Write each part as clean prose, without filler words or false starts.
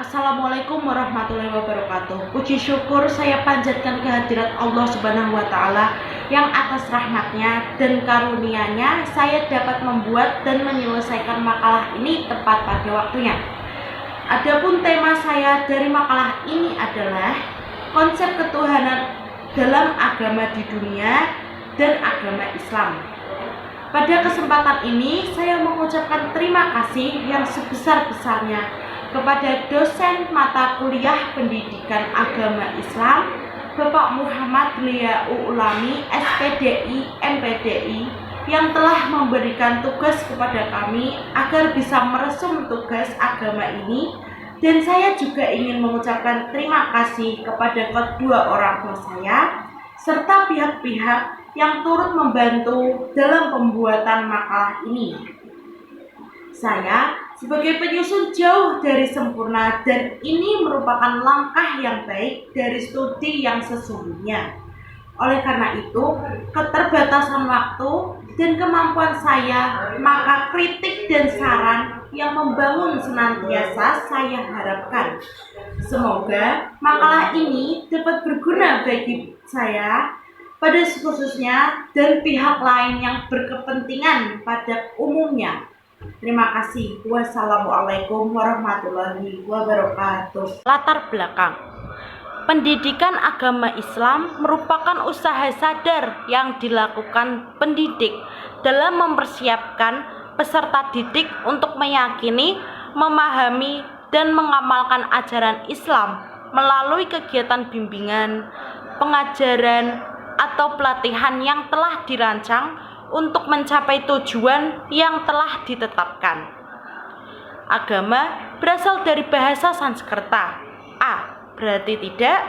Assalamualaikum warahmatullahi wabarakatuh. Puji syukur saya panjatkan kehadirat Allah Subhanahu wa Ta'ala yang atas rahmatnya dan karunia-Nya saya dapat membuat dan menyelesaikan makalah ini tepat pada waktunya. Adapun tema saya dari makalah ini adalah konsep ketuhanan dalam agama di dunia dan agama Islam. Pada kesempatan ini saya mengucapkan terima kasih yang sebesar-besarnya kepada dosen mata kuliah pendidikan agama Islam Bapak Muhammad Liyaul Ulami SPDI MPDI yang telah memberikan tugas kepada kami agar bisa meresum tugas agama ini, dan saya juga ingin mengucapkan terima kasih kepada kedua orang tua saya serta pihak-pihak yang turut membantu dalam pembuatan makalah ini. Saya sebagai penyusun jauh dari sempurna, dan ini merupakan langkah yang baik dari studi yang sesungguhnya. Oleh karena itu, keterbatasan waktu dan kemampuan saya, maka kritik dan saran yang membangun senantiasa saya harapkan. Semoga makalah ini dapat berguna bagi saya, pada khususnya, dan pihak lain yang berkepentingan pada umumnya. Terima kasih. Wassalamualaikum warahmatullahi wabarakatuh. Latar belakang pendidikan agama Islam merupakan usaha sadar yang dilakukan pendidik dalam mempersiapkan peserta didik untuk meyakini, memahami, dan mengamalkan ajaran Islam melalui kegiatan bimbingan, pengajaran, atau pelatihan yang telah dirancang untuk mencapai tujuan yang telah ditetapkan. Agama berasal dari bahasa Sanskerta. A berarti tidak,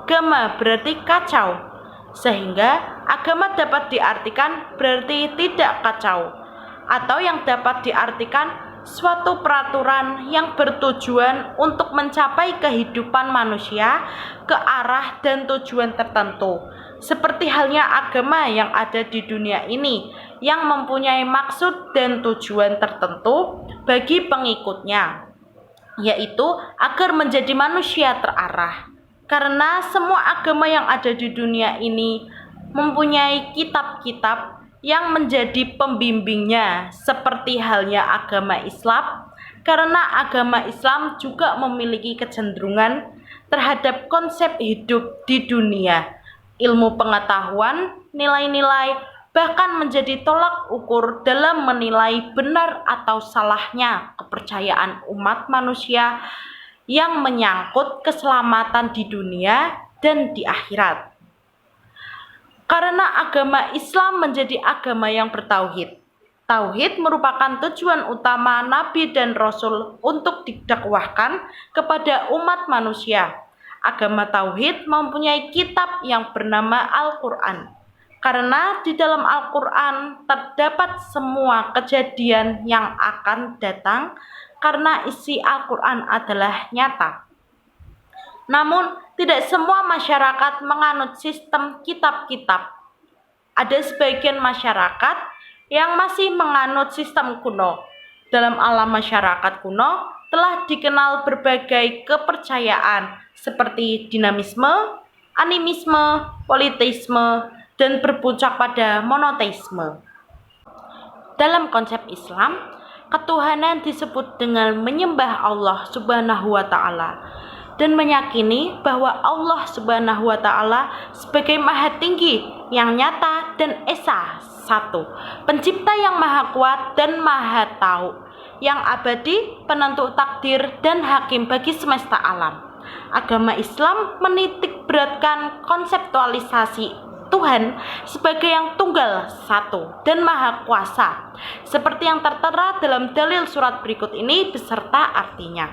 gama berarti kacau, sehingga agama dapat diartikan berarti tidak kacau, atau yang dapat diartikan suatu peraturan yang bertujuan untuk mencapai kehidupan manusia ke arah dan tujuan tertentu, seperti halnya agama yang ada di dunia ini yang mempunyai maksud dan tujuan tertentu bagi pengikutnya, yaitu agar menjadi manusia terarah. Karena semua agama yang ada di dunia ini mempunyai kitab-kitab yang menjadi pembimbingnya, seperti halnya agama Islam, karena agama Islam juga memiliki kecenderungan terhadap konsep hidup di dunia, ilmu pengetahuan, nilai-nilai, bahkan menjadi tolak ukur dalam menilai benar atau salahnya kepercayaan umat manusia yang menyangkut keselamatan di dunia dan di akhirat. Karena agama Islam menjadi agama yang bertauhid. Tauhid merupakan tujuan utama Nabi dan Rasul untuk didakwahkan kepada umat manusia. Agama Tauhid mempunyai kitab yang bernama Al-Quran, karena di dalam Al-Quran terdapat semua kejadian yang akan datang, karena isi Al-Quran adalah nyata. Namun, tidak semua masyarakat menganut sistem kitab-kitab. Ada sebagian masyarakat yang masih menganut sistem kuno. Dalam alam masyarakat kuno telah dikenal berbagai kepercayaan seperti dinamisme, animisme, politeisme, dan berpuncak pada monoteisme. Dalam konsep Islam, ketuhanan disebut dengan menyembah Allah Subhanahu wa Ta'ala dan meyakini bahwa Allah Subhanahu wa Ta'ala sebagai Maha Tinggi yang nyata dan esa satu, pencipta yang maha kuat dan maha tahu, yang abadi, penentu takdir dan hakim bagi semesta alam. Agama Islam menitik beratkan konseptualisasi Tuhan sebagai yang tunggal, satu, dan maha kuasa, seperti yang tertera dalam dalil surat berikut ini beserta artinya.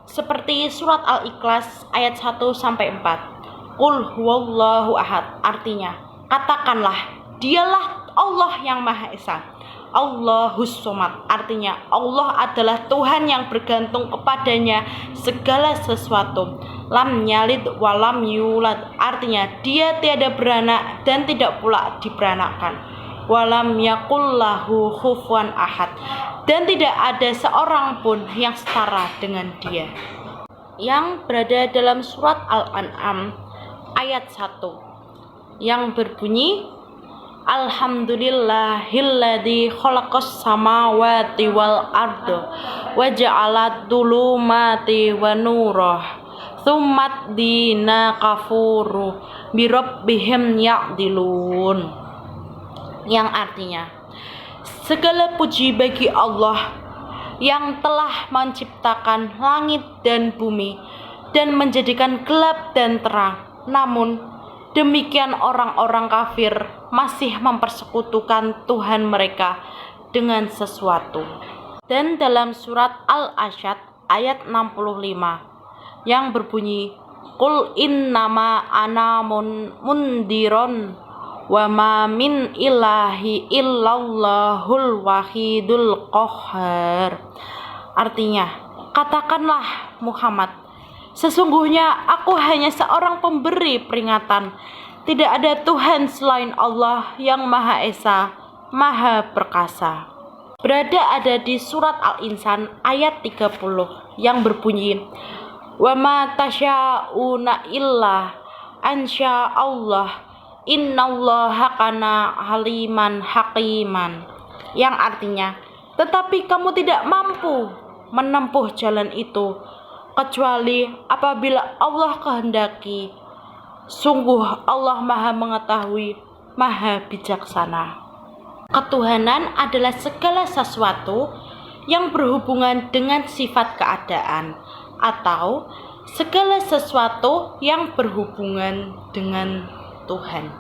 Seperti surat Al-Ikhlas ayat 1-4. Qul huwallahu ahad, artinya, katakanlah, dialah Allah yang Maha Esa. Allahus somad, artinya Allah adalah Tuhan yang bergantung kepadanya segala sesuatu. Lam yalid walam yulad, artinya dia tiada beranak dan tidak pula diberanakkan. Walam yakullahu kufuwan ahad, dan tidak ada seorang pun yang setara dengan dia. yang berada dalam surat Al-An'am ayat 1 yang berbunyi, Alhamdulillahilladzi khalaqas samawati wal arda wa ja'alat dhulumati wa nurah tsummat dina kafuru birabbihim ya'dilun, yang artinya, segala puji bagi Allah yang telah menciptakan langit dan bumi dan menjadikan gelap dan terang. Namun demikian orang-orang kafir masih mempersekutukan Tuhan mereka dengan sesuatu. Dan dalam surat Al-Asyad ayat 65 yang berbunyi, Qul innama ana mundiron wa ma min ilahi illallahul wahidul qahhar. Artinya, katakanlah Muhammad, sesungguhnya aku hanya seorang pemberi peringatan. Tidak ada Tuhan selain Allah yang Maha Esa, Maha Perkasa. Ada di surat Al-Insan ayat 30 yang berbunyi, wa ma tasya'una illa ansya Allah innallaha kana haliman hakiman, yang artinya, tetapi kamu tidak mampu menempuh jalan itu kecuali apabila Allah kehendaki. Sungguh Allah Maha Mengetahui, Maha Bijaksana. Ketuhanan adalah segala sesuatu yang berhubungan dengan sifat keadaan atau segala sesuatu yang berhubungan dengan Tuhan.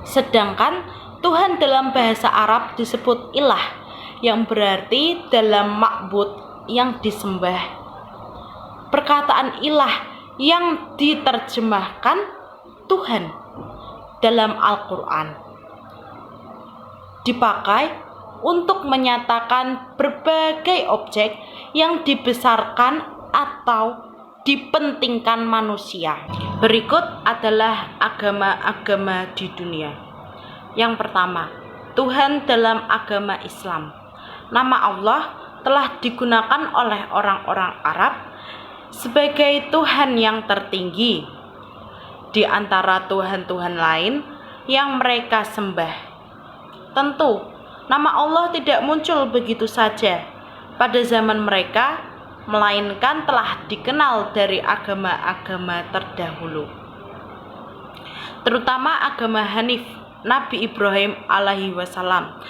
Sedangkan Tuhan dalam bahasa Arab disebut ilah, yang berarti dalam ma'bud, yang disembah. Perkataan ilah yang diterjemahkan Tuhan dalam Al-Quran dipakai untuk menyatakan berbagai objek yang dibesarkan atau dipentingkan manusia. Berikut adalah agama-agama di dunia. Yang pertama, Tuhan dalam agama Islam. Nama Allah telah digunakan oleh orang-orang Arab sebagai Tuhan yang tertinggi di antara Tuhan-Tuhan lain yang mereka sembah. Tentu, nama Allah tidak muncul begitu saja pada zaman mereka, melainkan telah dikenal dari agama-agama terdahulu, terutama agama Hanif Nabi Ibrahim alaihi wasallam.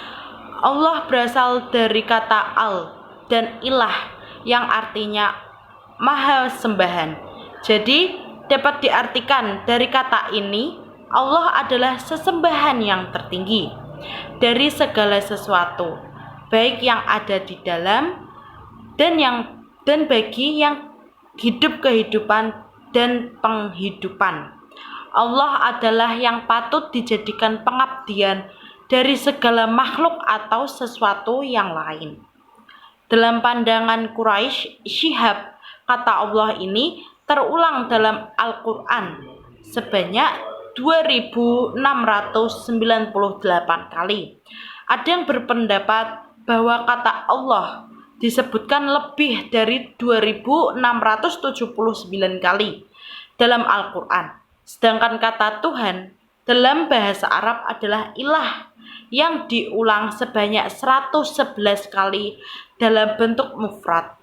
Allah berasal dari kata al dan ilah yang artinya maha sembahan. Jadi dapat diartikan dari kata ini, Allah adalah sesembahan yang tertinggi dari segala sesuatu, baik yang ada di dalam dan bagi yang hidup kehidupan dan penghidupan. Allah adalah yang patut dijadikan pengabdian dari segala makhluk atau sesuatu yang lain. Dalam pandangan Quraisy Syihab, kata Allah ini terulang dalam Al-Quran sebanyak 2698 kali. Ada yang berpendapat bahwa kata Allah disebutkan lebih dari 2679 kali dalam Al-Quran. Sedangkan kata Tuhan dalam bahasa Arab adalah ilah yang diulang sebanyak 111 kali dalam bentuk mufrad,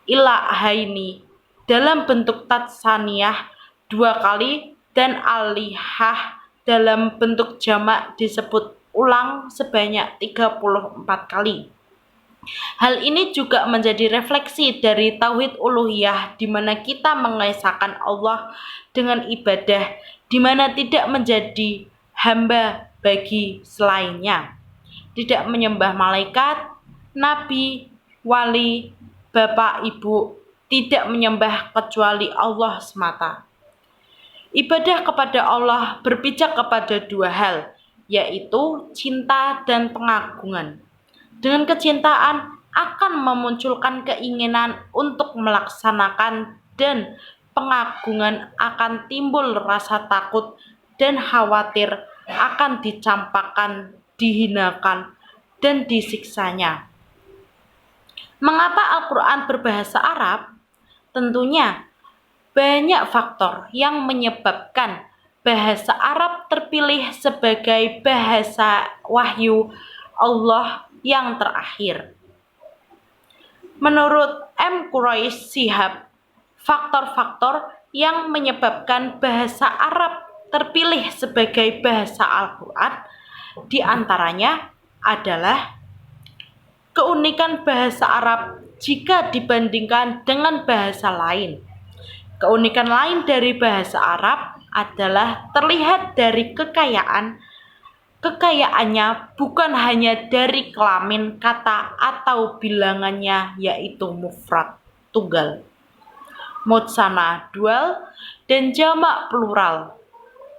ilahaini dalam bentuk tatsaniyah 2 kali, dan alihah dalam bentuk jamak disebut ulang sebanyak 34 kali. Hal ini juga menjadi refleksi dari tauhid uluhiyah, di mana kita mengesahkan Allah dengan ibadah, di mana tidak menjadi hamba bagi selainnya, tidak menyembah malaikat, nabi, wali, bapak, ibu, tidak menyembah kecuali Allah semata. Ibadah kepada Allah berpijak kepada 2 hal, yaitu cinta dan pengagungan. Dengan kecintaan akan memunculkan keinginan untuk melaksanakan, dan pengagungan akan timbul rasa takut dan khawatir akan dicampakkan, dihinakan, dan disiksanya. Mengapa Al-Quran berbahasa Arab? Tentunya banyak faktor yang menyebabkan bahasa Arab terpilih sebagai bahasa wahyu Allah yang terakhir. Menurut M. Quraish Shihab, faktor-faktor yang menyebabkan bahasa Arab terpilih sebagai bahasa Al-Quran diantaranya adalah keunikan bahasa Arab jika dibandingkan dengan bahasa lain. Keunikan lain dari bahasa Arab adalah terlihat dari kekayaannya bukan hanya dari kelamin kata atau bilangannya, yaitu mufrad tunggal, mutsana dual, dan jamak plural,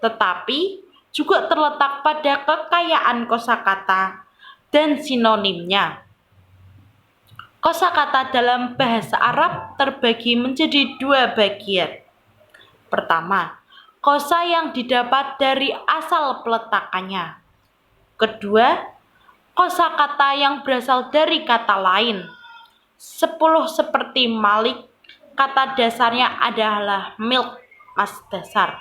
tetapi juga terletak pada kekayaan kosakata dan sinonimnya. Kosakata dalam bahasa Arab terbagi menjadi dua bagian. Pertama, kosa yang didapat dari asal peletakannya. Kedua, kosakata yang berasal dari kata lain. 10 seperti Malik, kata dasarnya adalah milk, mas dasar,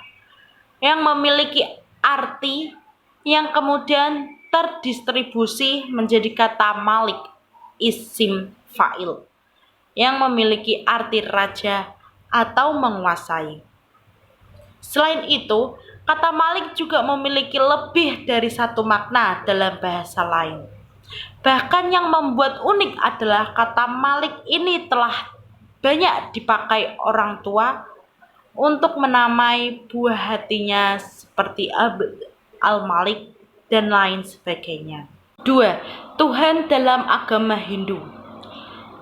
yang memiliki arti yang kemudian terdistribusi menjadi kata Malik, isim fa'il, yang memiliki arti raja atau menguasai. Selain itu, kata Malik juga memiliki lebih dari satu makna dalam bahasa lain. Bahkan yang membuat unik adalah kata Malik ini telah banyak dipakai orang tua untuk menamai buah hatinya seperti Abd al-Malik dan lain sebagainya. 2. Tuhan dalam agama Hindu.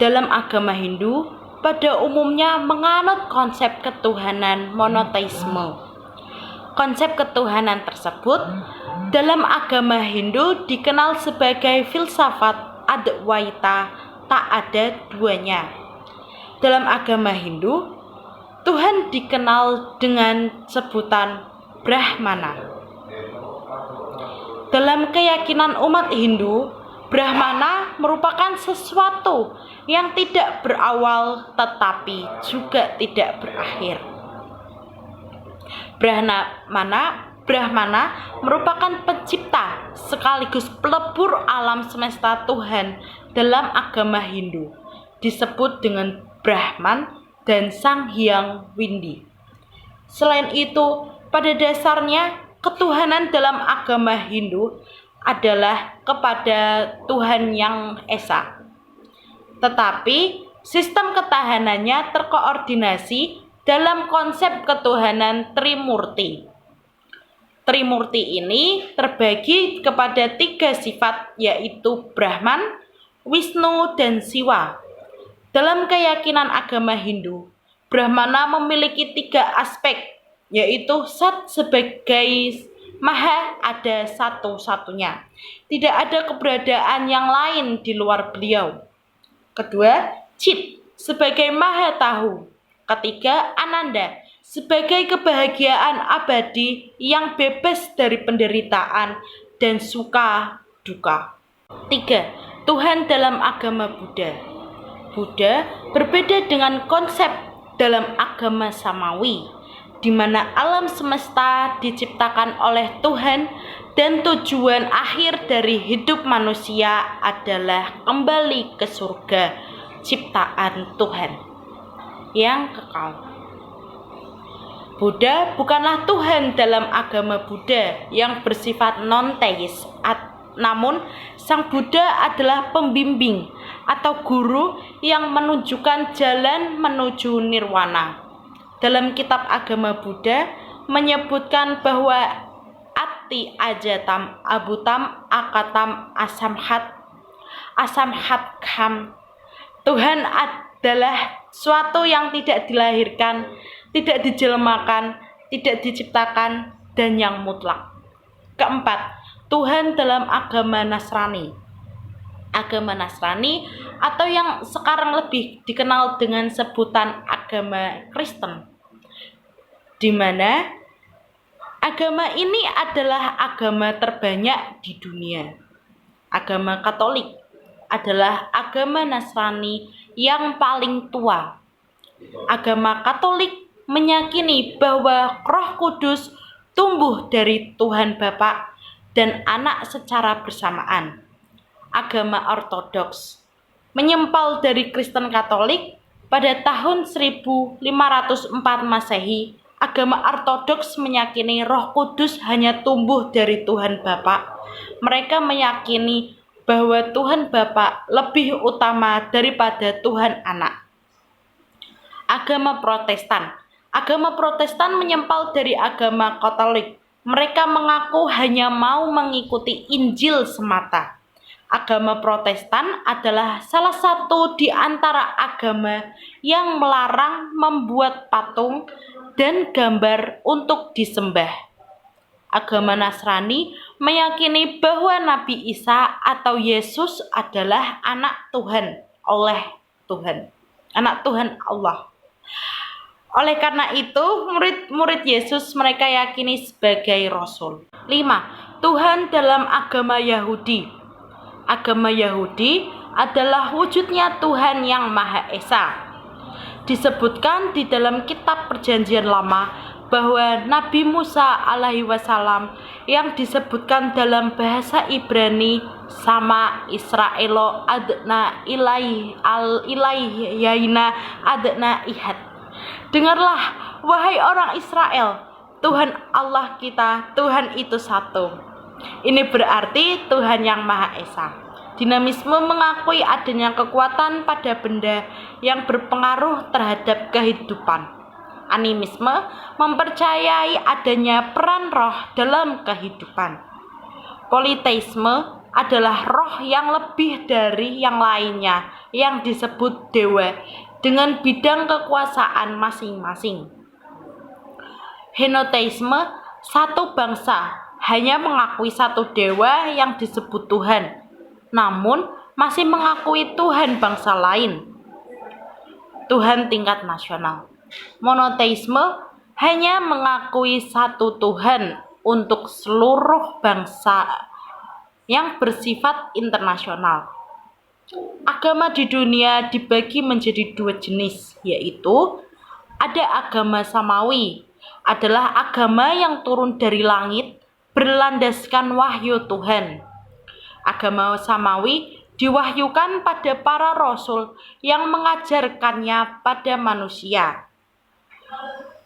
Dalam agama Hindu, pada umumnya menganut konsep ketuhanan monoteisme. Konsep ketuhanan tersebut dalam agama Hindu dikenal sebagai filsafat Advaita, tak ada duanya. Dalam agama Hindu, Tuhan dikenal dengan sebutan Brahmana. Dalam keyakinan umat Hindu, Brahmana merupakan sesuatu yang tidak berawal tetapi juga tidak berakhir. Brahmana merupakan pencipta sekaligus pelebur alam semesta Tuhan dalam agama Hindu. Disebut dengan Brahman dan Sang Hyang Widi. Selain itu, pada dasarnya ketuhanan dalam agama Hindu adalah kepada Tuhan Yang Esa. Tetapi sistem ketahanannya terkoordinasi dalam konsep ketuhanan Trimurti. Trimurti ini terbagi kepada 3 sifat, yaitu Brahman, Wisnu, dan Siwa. Dalam keyakinan agama Hindu, Brahmana memiliki 3 aspek, yaitu Sat sebagai Maha ada satu-satunya. Tidak ada keberadaan yang lain di luar beliau. Kedua, Chit sebagai Maha Tahu. Ketiga, Ananda sebagai kebahagiaan abadi yang bebas dari penderitaan dan suka duka. 3. Tuhan dalam agama Buddha. Buddha berbeda dengan konsep dalam agama Samawi, di mana alam semesta diciptakan oleh Tuhan dan tujuan akhir dari hidup manusia adalah kembali ke surga ciptaan Tuhan yang kekal. Buddha bukanlah Tuhan dalam agama Buddha yang bersifat non-teis, namun Sang Buddha adalah pembimbing atau guru yang menunjukkan jalan menuju nirwana. Dalam kitab agama Buddha menyebutkan bahwa Ati Ajatam Abutam Akatam Asamhat Kham, Tuhan adalah suatu yang tidak dilahirkan, tidak dijelmakan, tidak diciptakan, dan yang mutlak. Keempat, Tuhan dalam agama Nasrani. Agama Nasrani atau yang sekarang lebih dikenal dengan sebutan agama Kristen, di mana agama ini adalah agama terbanyak di dunia. Agama Katolik adalah agama Nasrani yang paling tua. Agama Katolik meyakini bahwa Roh Kudus tumbuh dari Tuhan Bapa dan Anak secara bersamaan. Agama Ortodoks menyempal dari Kristen Katolik pada tahun 1504 Masehi. Agama Ortodoks meyakini Roh Kudus hanya tumbuh dari Tuhan Bapa. Mereka meyakini bahwa Tuhan Bapa lebih utama daripada Tuhan Anak. Agama Protestan. Agama Protestan menyempal dari agama Katolik. Mereka mengaku hanya mau mengikuti Injil semata. Agama Protestan adalah salah satu di antara agama yang melarang membuat patung dan gambar untuk disembah. Agama Nasrani meyakini bahwa Nabi Isa atau Yesus adalah anak Tuhan oleh Tuhan, anak Tuhan Allah. Oleh karena itu, murid-murid Yesus mereka yakini sebagai rasul. 5. Tuhan dalam agama Yahudi. Agama Yahudi adalah wujudnya Tuhan yang Maha Esa. Disebutkan di dalam kitab Perjanjian Lama bahwa Nabi Musa alaihi wasallam yang disebutkan dalam bahasa Ibrani sama Israelo adna ilaihyaina adna ihad. Dengarlah wahai orang Israel, Tuhan Allah kita, Tuhan itu satu. Ini berarti Tuhan yang Maha Esa. Dinamisme mengakui adanya kekuatan pada benda yang berpengaruh terhadap kehidupan. Animisme mempercayai adanya peran roh dalam kehidupan. Politeisme adalah roh yang lebih dari yang lainnya yang disebut dewa dengan bidang kekuasaan masing-masing. Henoteisme, satu bangsa hanya mengakui satu dewa yang disebut Tuhan, namun masih mengakui Tuhan bangsa lain. Tuhan tingkat nasional. Monoteisme hanya mengakui satu Tuhan untuk seluruh bangsa yang bersifat internasional. Agama di dunia dibagi menjadi dua jenis, yaitu ada agama samawi, adalah agama yang turun dari langit berlandaskan wahyu Tuhan. Agama samawi diwahyukan pada para rasul yang mengajarkannya pada manusia.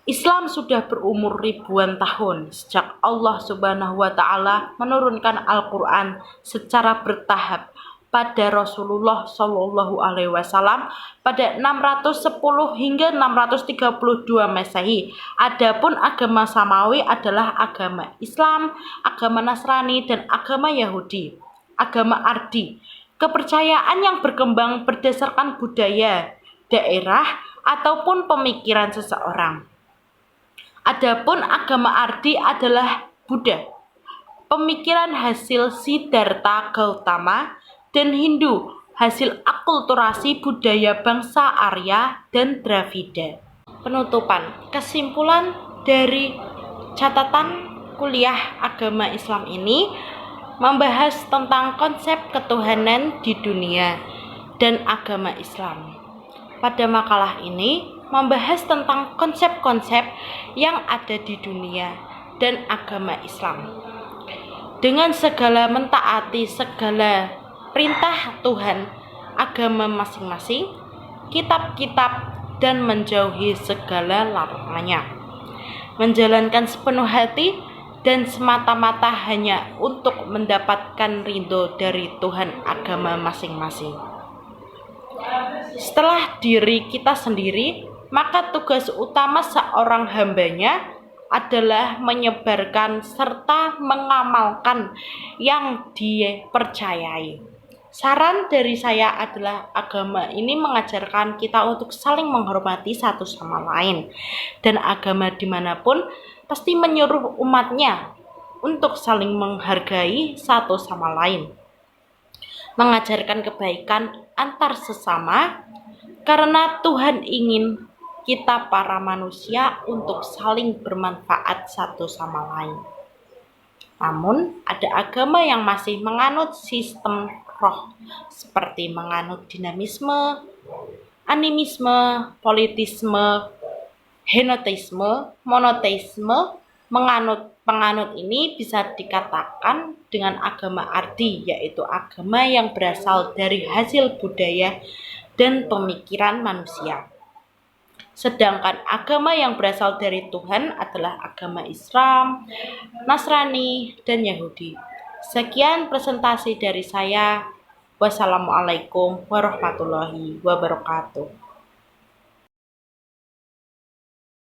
Islam sudah berumur ribuan tahun sejak Allah Subhanahu wa Ta'ala menurunkan Al-Quran secara bertahap pada Rasulullah Shallallahu Alaihi Wasallam pada 610 hingga 632 Masehi. Adapun agama samawi adalah agama Islam, agama Nasrani, dan agama Yahudi. Agama Ardi, kepercayaan yang berkembang berdasarkan budaya, daerah, ataupun pemikiran seseorang. Adapun agama Ardi adalah Buddha, pemikiran hasil Siddhartha Gautama, dan Hindu hasil akulturasi budaya bangsa Arya dan Dravida. Penutupan, kesimpulan dari catatan kuliah agama Islam ini membahas tentang konsep ketuhanan di dunia dan agama Islam. Pada makalah ini membahas tentang konsep-konsep yang ada di dunia dan agama Islam. Dengan segala mentaati segala perintah Tuhan, agama masing-masing, kitab-kitab, dan menjauhi segala larangannya. Menjalankan sepenuh hati dan semata-mata hanya untuk mendapatkan ridho dari Tuhan agama masing-masing. Setelah diri kita sendiri, maka tugas utama seorang hambanya adalah menyebarkan serta mengamalkan yang dipercayai. Saran dari saya adalah agama ini mengajarkan kita untuk saling menghormati satu sama lain. Dan agama dimanapun pasti menyuruh umatnya untuk saling menghargai satu sama lain. Mengajarkan kebaikan antar sesama karena Tuhan ingin kita para manusia untuk saling bermanfaat satu sama lain. Namun ada agama yang masih menganut sistem roh, seperti menganut dinamisme, animisme, politisme, henoteisme, monoteisme. Penganut ini bisa dikatakan dengan agama ardi, yaitu agama yang berasal dari hasil budaya dan pemikiran manusia. Sedangkan agama yang berasal dari Tuhan adalah agama Islam, Nasrani, dan Yahudi. Sekian presentasi dari saya. Wassalamualaikum warahmatullahi wabarakatuh.